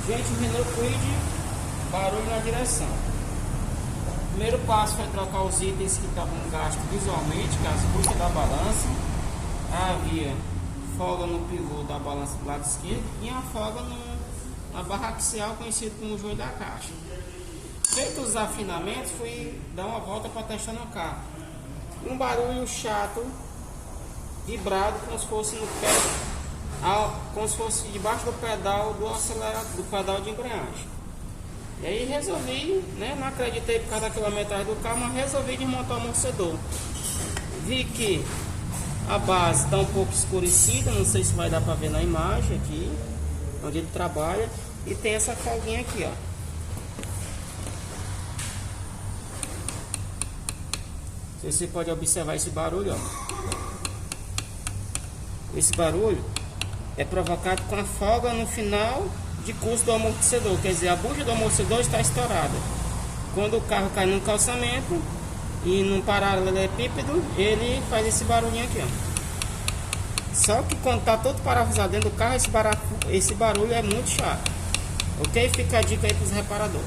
Gente, o Renault Kwid, barulho na direção. O primeiro passo foi trocar os itens que estavam gastos visualmente, que é as buchas da balança. Havia folga no pivô da balança do lado esquerdo e a folga na barra axial, conhecido como joelho da caixa. Feito os afinamentos, fui dar uma volta para testar no carro. Um barulho chato, vibrado, como se fosse no pé, como se fosse debaixo do pedal do acelerador, do pedal de embreagem. E aí resolvi, né, não acreditei por causa da quilometragem do carro, mas resolvi desmontar o amortecedor. Vi que a base está um pouco escurecida, não sei se vai dar para ver na imagem aqui, onde ele trabalha, e tem essa folguinha aqui, ó. Você pode observar esse barulho, ó. Esse barulho é provocado com a folga no final de curso do amortecedor, quer dizer, a bucha do amortecedor está estourada. Quando o carro cai no calçamento e num paralelepípedo, ele faz esse barulhinho aqui, ó. Só que quando está todo parafusado dentro do carro, esse barulho é muito chato. Ok? Fica a dica aí para os reparadores.